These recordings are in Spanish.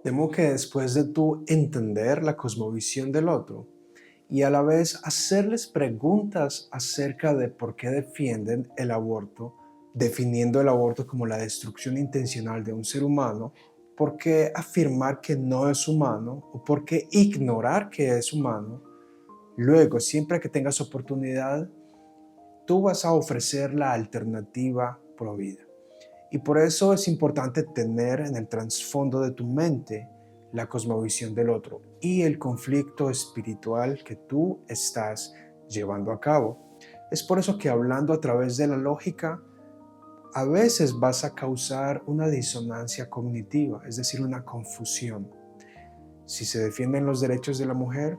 Temo que después de tú entender la cosmovisión del otro y a la vez hacerles preguntas acerca de por qué defienden el aborto, definiendo el aborto como la destrucción intencional de un ser humano, por qué afirmar que no es humano o por qué ignorar que es humano, luego, siempre que tengas oportunidad, tú vas a ofrecer la alternativa pro vida. Y por eso es importante tener en el trasfondo de tu mente la cosmovisión del otro y el conflicto espiritual que tú estás llevando a cabo. Es por eso que hablando a través de la lógica, a veces vas a causar una disonancia cognitiva, es decir, una confusión. Si se defienden los derechos de la mujer,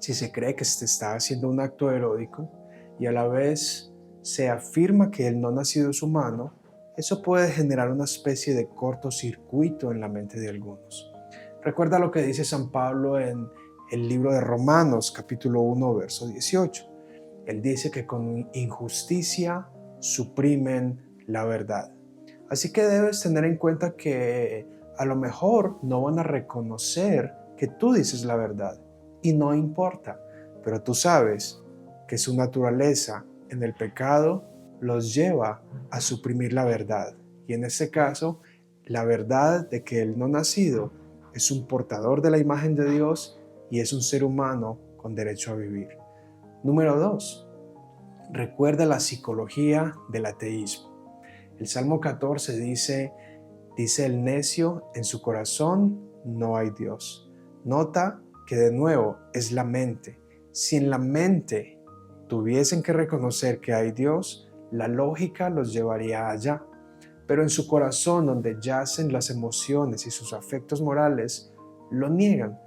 si se cree que se está haciendo un acto erótico y a la vez se afirma que el no nacido es humano, eso puede generar una especie de cortocircuito en la mente de algunos. Recuerda lo que dice San Pablo en el libro de Romanos, capítulo 1, verso 18. Él dice que con injusticia suprimen la verdad. Así que debes tener en cuenta que a lo mejor no van a reconocer que tú dices la verdad y no importa, pero tú sabes que su naturaleza en el pecado los lleva a suprimir la verdad. Y en ese caso, la verdad de que el no nacido es un portador de la imagen de Dios y es un ser humano con derecho a vivir. Número 2. Recuerda la psicología del ateísmo. El Salmo 14 dice el necio, en su corazón no hay Dios. Nota que de nuevo es la mente. Si en la mente tuviesen que reconocer que hay Dios, la lógica los llevaría allá. Pero en su corazón, donde yacen las emociones y sus afectos morales, lo niegan.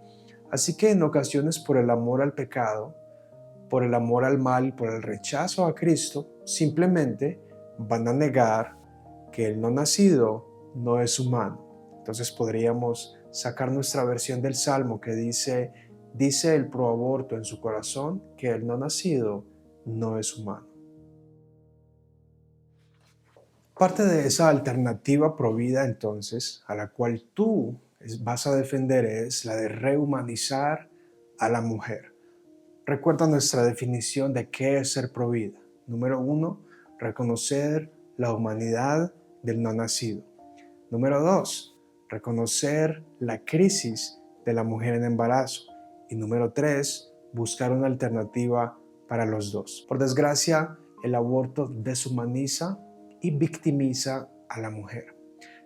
Así que en ocasiones por el amor al pecado, por el amor al mal y por el rechazo a Cristo, simplemente van a negar que el no nacido no es humano. Entonces podríamos sacar nuestra versión del Salmo que dice el proaborto en su corazón que el no nacido no es humano. Parte de esa alternativa provida entonces, a la cual tú vas a defender, es la de rehumanizar a la mujer. Recuerda nuestra definición de qué es ser provida. Número 1, reconocer la humanidad del no nacido. Número 2, reconocer la crisis de la mujer en embarazo. Y número 3, buscar una alternativa para los dos. Por desgracia, el aborto deshumaniza y victimiza a la mujer.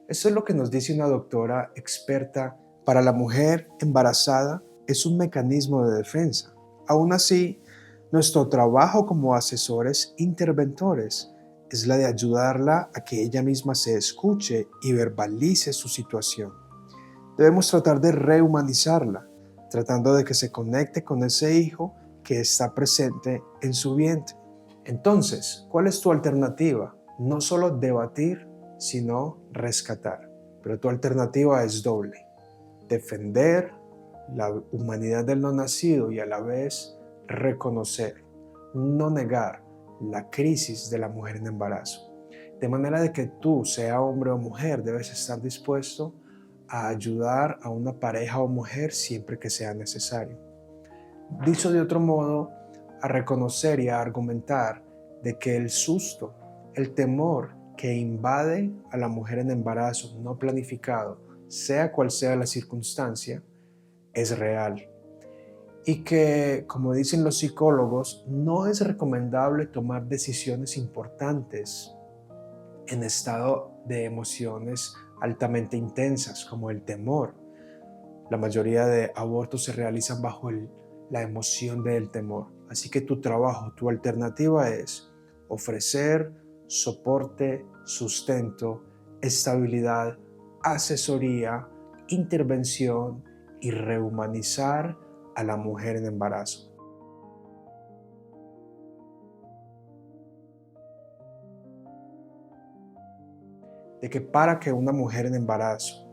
Eso es lo que nos dice una doctora experta. Para la mujer embarazada es un mecanismo de defensa. Aún así, nuestro trabajo como asesores interventores es la de ayudarla a que ella misma se escuche y verbalice su situación. Debemos tratar de rehumanizarla, tratando de que se conecte con ese hijo que está presente en su vientre. Entonces, ¿cuál es tu alternativa? No solo debatir, sino rescatar. Pero tu alternativa es doble: defender la humanidad del no nacido y a la vez reconocer, no negar la crisis de la mujer en embarazo. De manera de que tú, sea hombre o mujer, debes estar dispuesto a ayudar a una pareja o mujer siempre que sea necesario. Dicho de otro modo, a reconocer y a argumentar de que el susto, el temor que invade a la mujer en embarazo no planificado, sea cual sea la circunstancia, es real. Y que, como dicen los psicólogos, no es recomendable tomar decisiones importantes en estado de emociones altamente intensas, como el temor. La mayoría de abortos se realizan bajo la emoción del temor. Así que tu trabajo, tu alternativa es ofrecer soporte, sustento, estabilidad, asesoría, intervención y rehumanizar a la mujer en embarazo. De que para que una mujer en embarazo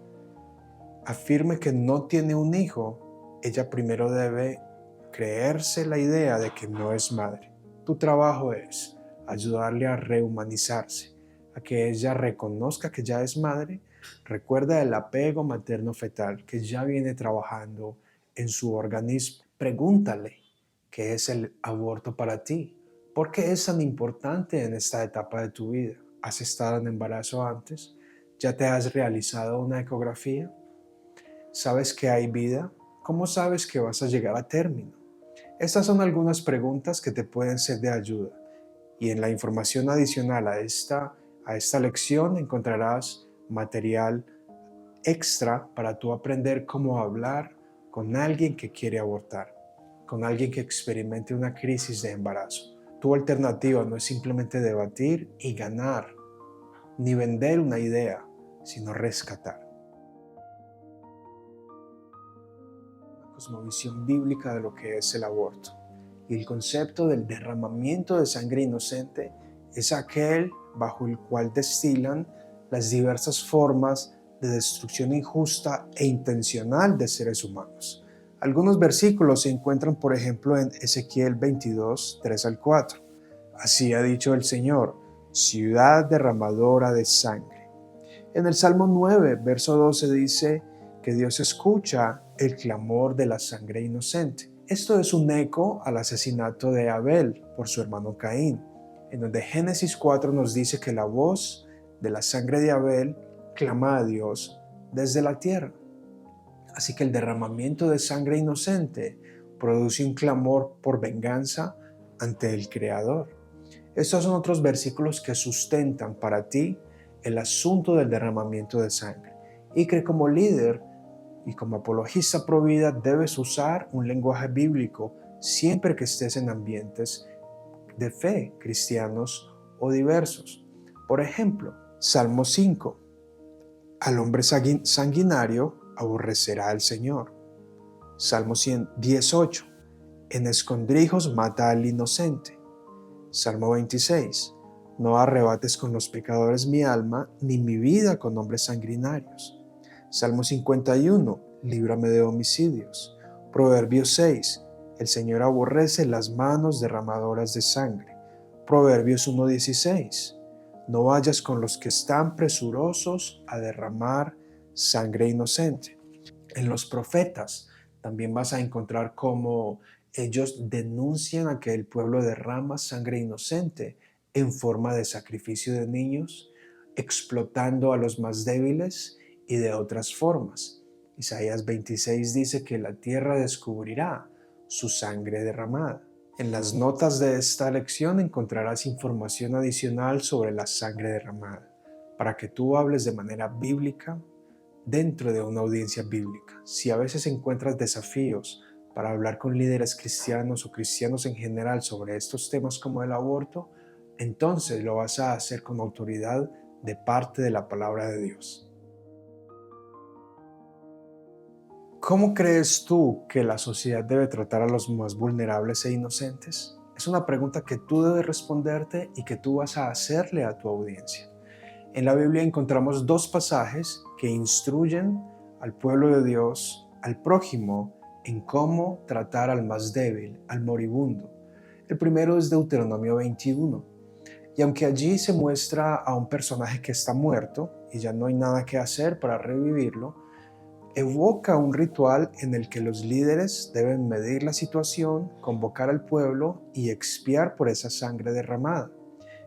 afirme que no tiene un hijo, ella primero debe creerse la idea de que no es madre. Tu trabajo es ayudarle a rehumanizarse, a que ella reconozca que ya es madre, recuerda el apego materno-fetal que ya viene trabajando en su organismo. Pregúntale qué es el aborto para ti. ¿Por qué es tan importante en esta etapa de tu vida? ¿Has estado en embarazo antes? ¿Ya te has realizado una ecografía? ¿Sabes que hay vida? ¿Cómo sabes que vas a llegar a término? Estas son algunas preguntas que te pueden ser de ayuda. Y en la información adicional a esta lección encontrarás material extra para tú aprender cómo hablar con alguien que quiere abortar, con alguien que experimente una crisis de embarazo. Tu alternativa no es simplemente debatir y ganar, ni vender una idea, sino rescatar. Una cosmovisión bíblica de lo que es el aborto. Y el concepto del derramamiento de sangre inocente es aquel bajo el cual destilan las diversas formas de destrucción injusta e intencional de seres humanos. Algunos versículos se encuentran, por ejemplo, en Ezequiel 22, 3 al 4. Así ha dicho el Señor, ciudad derramadora de sangre. En el Salmo 9, verso 12 dice que Dios escucha el clamor de la sangre inocente. Esto es un eco al asesinato de Abel por su hermano Caín, en donde Génesis 4 nos dice que la voz de la sangre de Abel clama a Dios desde la tierra. Así que el derramamiento de sangre inocente produce un clamor por venganza ante el Creador. Estos son otros versículos que sustentan para ti el asunto del derramamiento de sangre y que como líder y como apologista pro vida debes usar un lenguaje bíblico siempre que estés en ambientes de fe, cristianos o diversos. Por ejemplo, Salmo 5. Al hombre sanguinario aborrecerá el Señor. Salmo 18. En escondrijos mata al inocente. Salmo 26. No arrebates con los pecadores mi alma, ni mi vida con hombres sanguinarios. Salmo 51. Líbrame de homicidios. Proverbios 6. El Señor aborrece las manos derramadoras de sangre. Proverbios 1:16. No vayas con los que están presurosos a derramar sangre inocente. En los profetas también vas a encontrar cómo ellos denuncian a que el pueblo derrama sangre inocente en forma de sacrificio de niños, explotando a los más débiles y de otras formas. Isaías 26 dice que la tierra descubrirá su sangre derramada. En las notas de esta lección encontrarás información adicional sobre la sangre derramada, para que tú hables de manera bíblica dentro de una audiencia bíblica. Si a veces encuentras desafíos para hablar con líderes cristianos o cristianos en general sobre estos temas como el aborto, entonces lo vas a hacer con autoridad de parte de la palabra de Dios. ¿Cómo crees tú que la sociedad debe tratar a los más vulnerables e inocentes? Es una pregunta que tú debes responderte y que tú vas a hacerle a tu audiencia. En la Biblia encontramos dos pasajes que instruyen al pueblo de Dios, al prójimo, en cómo tratar al más débil, al moribundo. El primero es Deuteronomio 21. Y aunque allí se muestra a un personaje que está muerto y ya no hay nada que hacer para revivirlo, evoca un ritual en el que los líderes deben medir la situación, convocar al pueblo y expiar por esa sangre derramada.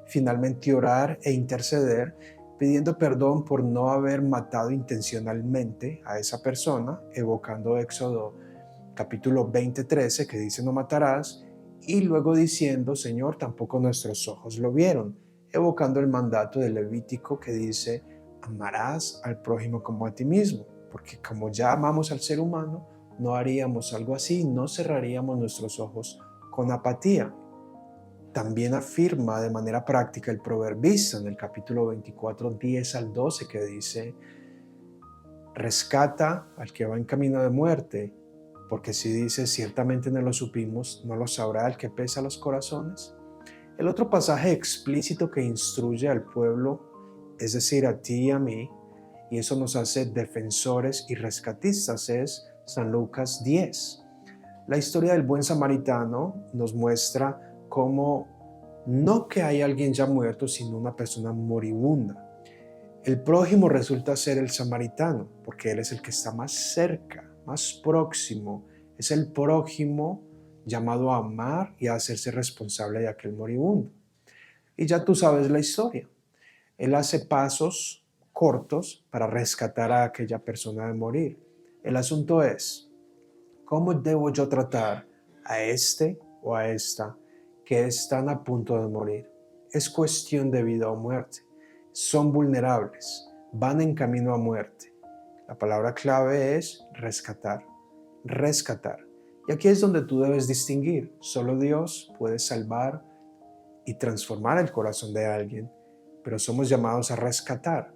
Finalmente orar e interceder pidiendo perdón por no haber matado intencionalmente a esa persona, evocando Éxodo capítulo 20:13 que dice no matarás, y luego diciendo Señor, tampoco nuestros ojos lo vieron, evocando el mandato de Levítico que dice amarás al prójimo como a ti mismo, porque como ya amamos al ser humano, no haríamos algo así, no cerraríamos nuestros ojos con apatía. También afirma de manera práctica el proverbista en el capítulo 24, 10 al 12, que dice, rescata al que va en camino de muerte, porque si dice, ciertamente no lo supimos, ¿no lo sabrá el que pesa los corazones? El otro pasaje explícito que instruye al pueblo, es decir, a ti y a mí, y eso nos hace defensores y rescatistas, es San Lucas 10. La historia del buen samaritano nos muestra cómo No que hay alguien ya muerto, sino una persona moribunda. El prójimo resulta ser el samaritano, porque él es el que está más cerca, más próximo. Es el prójimo llamado a amar y a hacerse responsable de aquel moribundo. Y ya tú sabes la historia. Él hace pasos cortos para rescatar a aquella persona de morir. El asunto es, ¿cómo debo yo tratar a este o a esta que están a punto de morir? Es cuestión de vida o muerte. Son vulnerables, van en camino a muerte. La palabra clave es rescatar, rescatar. Y aquí es donde tú debes distinguir. Solo Dios puede salvar y transformar el corazón de alguien, pero somos llamados a rescatar.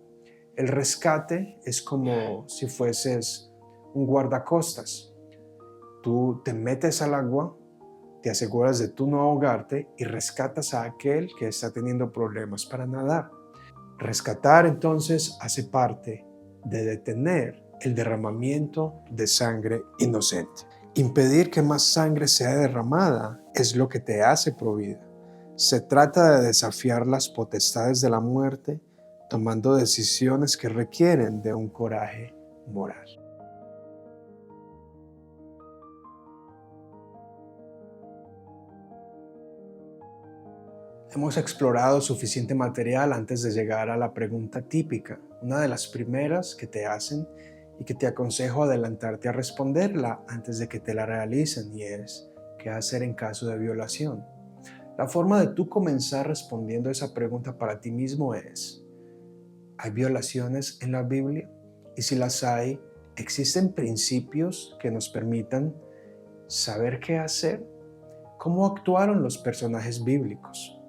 El rescate es como si fueses un guardacostas. Tú te metes al agua, te aseguras de tú no ahogarte y rescatas a aquel que está teniendo problemas para nadar. Rescatar entonces hace parte de detener el derramamiento de sangre inocente. Impedir que más sangre sea derramada es lo que te hace provida. Se trata de desafiar las potestades de la muerte, tomando decisiones que requieren de un coraje moral. Hemos explorado suficiente material antes de llegar a la pregunta típica, una de las primeras que te hacen y que te aconsejo adelantarte a responderla antes de que te la realicen, y es, ¿qué hacer en caso de violación? La forma de tú comenzar respondiendo esa pregunta para ti mismo es, ¿hay violaciones en la Biblia? Y si las hay, ¿existen principios que nos permitan saber qué hacer? ¿Cómo actuaron los personajes bíblicos?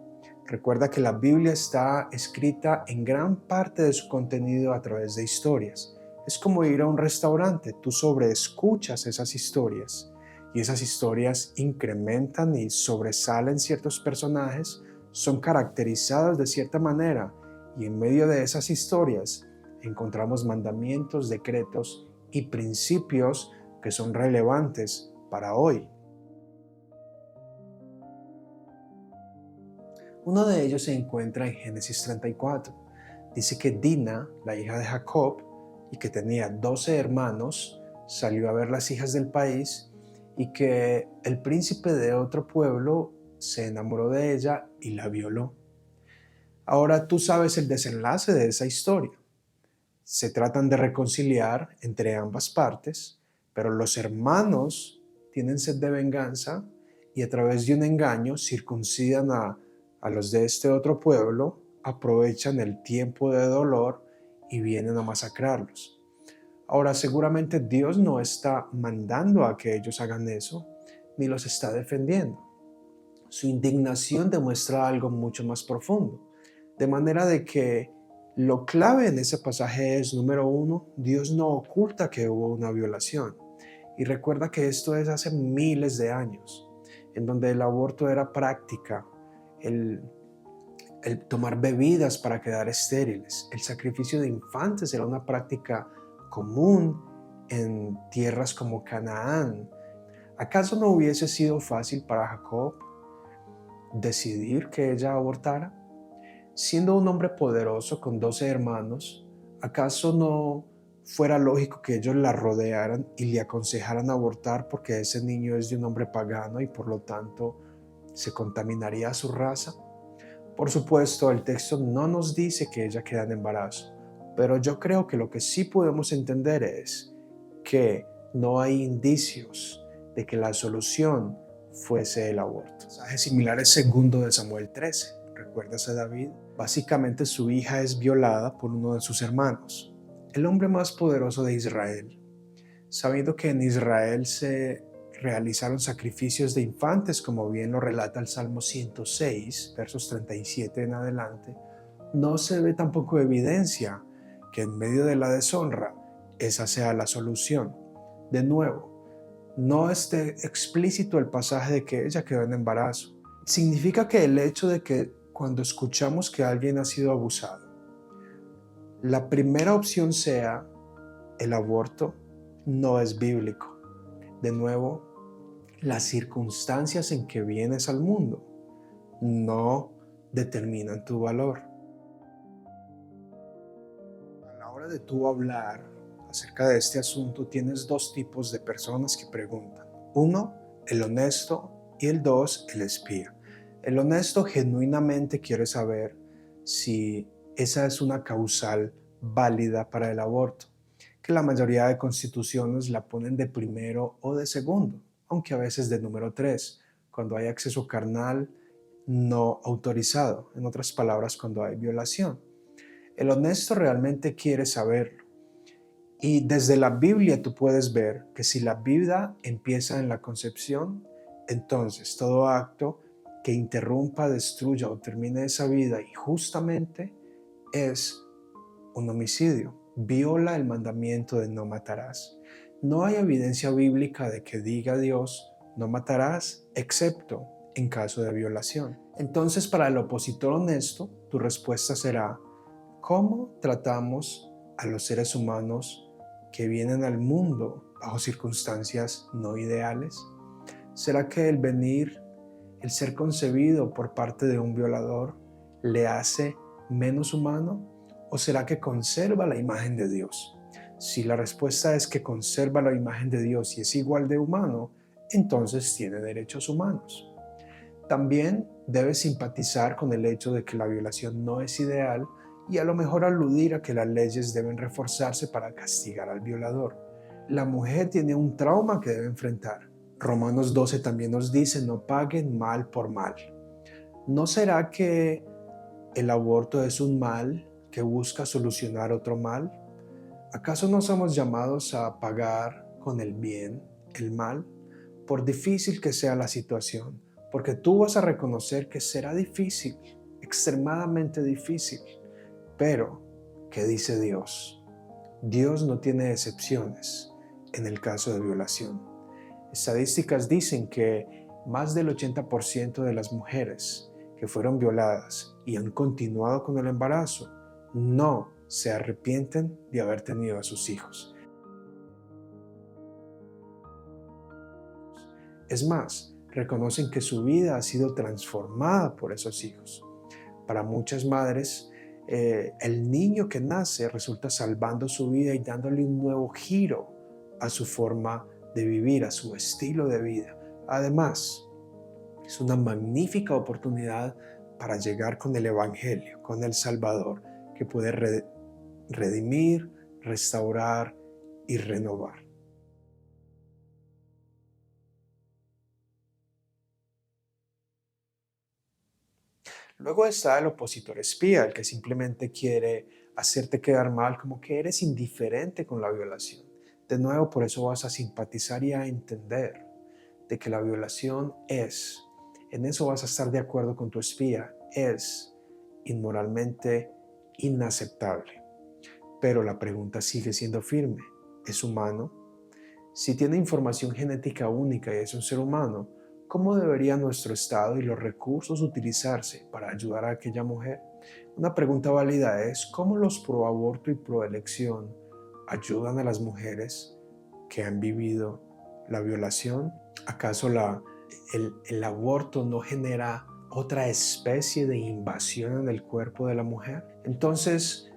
Recuerda que la Biblia está escrita en gran parte de su contenido a través de historias. Es como ir a un restaurante, tú sobreescuchas esas historias y esas historias incrementan y sobresalen ciertos personajes, son caracterizadas de cierta manera y en medio de esas historias encontramos mandamientos, decretos y principios que son relevantes para hoy. Uno de ellos se encuentra en Génesis 34. Dice que Dina, la hija de Jacob, y que tenía 12 hermanos, salió a ver las hijas del país y que el príncipe de otro pueblo se enamoró de ella y la violó. Ahora tú sabes el desenlace de esa historia. Se tratan de reconciliar entre ambas partes, pero los hermanos tienen sed de venganza y a través de un engaño circuncidan a los de este otro pueblo, aprovechan el tiempo de dolor y vienen a masacrarlos. Ahora, seguramente Dios no está mandando a que ellos hagan eso, ni los está defendiendo. Su indignación demuestra algo mucho más profundo, de manera de que lo clave en ese pasaje es, número uno, Dios no oculta que hubo una violación. Y recuerda que esto es hace miles de años, en donde el aborto era práctica, el, el tomar bebidas para quedar estériles, el sacrificio de infantes era una práctica común en tierras como Canaán. ¿Acaso no hubiese sido fácil para Jacob decidir que ella abortara? Siendo un hombre poderoso con 12 hermanos, ¿acaso no fuera lógico que ellos la rodearan y le aconsejaran abortar porque ese niño es de un hombre pagano y por lo tanto se contaminaría su raza? Por supuesto, el texto no nos dice que ella queda en embarazo, pero yo creo que lo que sí podemos entender es que no hay indicios de que la solución fuese el aborto. El pasaje similar es segundo de Samuel 13. ¿Recuerdas a David? Básicamente su hija es violada por uno de sus hermanos, el hombre más poderoso de Israel. Sabiendo que en Israel se realizaron sacrificios de infantes, como bien lo relata el Salmo 106, versos 37 en adelante, no se ve tampoco evidencia que en medio de la deshonra esa sea la solución. De nuevo, no esté explícito el pasaje de que ella quedó en embarazo. Significa que el hecho de que cuando escuchamos que alguien ha sido abusado, la primera opción sea el aborto, no es bíblico. De nuevo, las circunstancias en que vienes al mundo no determinan tu valor. A la hora de tú hablar acerca de este asunto, tienes dos tipos de personas que preguntan. Uno, el honesto, y el dos, el espía. El honesto genuinamente quiere saber si esa es una causal válida para el aborto, que la mayoría de constituciones la ponen de primero o de segundo, aunque a veces de número tres, cuando hay acceso carnal no autorizado, en otras palabras, cuando hay violación. El honesto realmente quiere saberlo. Y desde la Biblia tú puedes ver que si la vida empieza en la concepción, entonces todo acto que interrumpa, destruya o termine esa vida injustamente es un homicidio. Viola el mandamiento de no matarás. No hay evidencia bíblica de que diga Dios no matarás, excepto en caso de violación. Entonces, para el opositor honesto, tu respuesta será: ¿cómo tratamos a los seres humanos que vienen al mundo bajo circunstancias no ideales? ¿Será que el ser concebido por parte de un violador, le hace menos humano? ¿O será que conserva la imagen de Dios? Si la respuesta es que conserva la imagen de Dios y es igual de humano, entonces tiene derechos humanos. También debes simpatizar con el hecho de que la violación no es ideal y a lo mejor aludir a que las leyes deben reforzarse para castigar al violador. La mujer tiene un trauma que debe enfrentar. Romanos 12 también nos dice: no paguen mal por mal. ¿No será que el aborto es un mal que busca solucionar otro mal? ¿Acaso no somos llamados a pagar con el bien el mal? Por difícil que sea la situación, porque tú vas a reconocer que será difícil, extremadamente difícil. Pero, ¿qué dice Dios? Dios no tiene excepciones en el caso de violación. Estadísticas dicen que más del 80% de las mujeres que fueron violadas y han continuado con el embarazo no se arrepienten de haber tenido a sus hijos. Es más, reconocen que su vida ha sido transformada por esos hijos. Para muchas madres, el niño que nace resulta salvando su vida y dándole un nuevo giro a su forma de vivir, a su estilo de vida. Además, es una magnífica oportunidad para llegar con el Evangelio, con el Salvador, que puede redimir, restaurar y renovar. Luego está el opositor espía, el que simplemente quiere hacerte quedar mal, como que eres indiferente con la violación. De nuevo, por eso vas a simpatizar y a entender de que la violación en eso vas a estar de acuerdo con tu espía, es inmoralmente inaceptable. Pero la pregunta sigue siendo firme: ¿es humano? Si tiene información genética única y es un ser humano, ¿cómo debería nuestro Estado y los recursos utilizarse para ayudar a aquella mujer? Una pregunta válida es: ¿cómo los proaborto y proelección ayudan a las mujeres que han vivido la violación? ¿Acaso el aborto no genera otra especie de invasión en el cuerpo de la mujer? Entonces,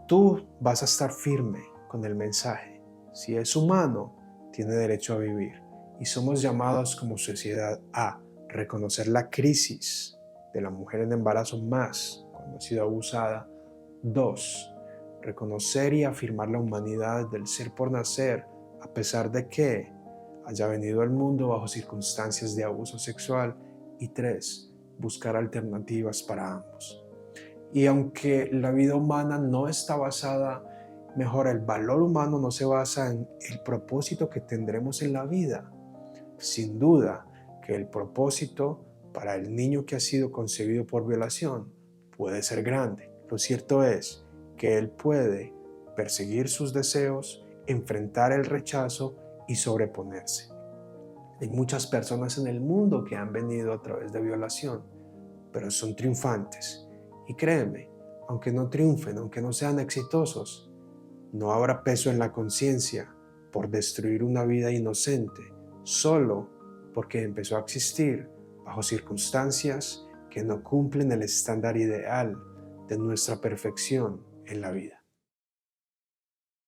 tú vas a estar firme con el mensaje. Si es humano, tiene derecho a vivir. Y somos llamados como sociedad a reconocer la crisis de la mujer en embarazo, más cuando ha sido abusada. 2, reconocer y afirmar la humanidad del ser por nacer, a pesar de que haya venido al mundo bajo circunstancias de abuso sexual. Y 3, buscar alternativas para ambos. Y aunque la vida humana no está basada, mejor, el valor humano no se basa en el propósito que tendremos en la vida. Sin duda que el propósito para el niño que ha sido concebido por violación puede ser grande. Lo cierto es que él puede perseguir sus deseos, enfrentar el rechazo y sobreponerse. Hay muchas personas en el mundo que han venido a través de violación, pero son triunfantes. Y créeme, aunque no triunfen, aunque no sean exitosos, no habrá peso en la conciencia por destruir una vida inocente solo porque empezó a existir bajo circunstancias que no cumplen el estándar ideal de nuestra perfección en la vida.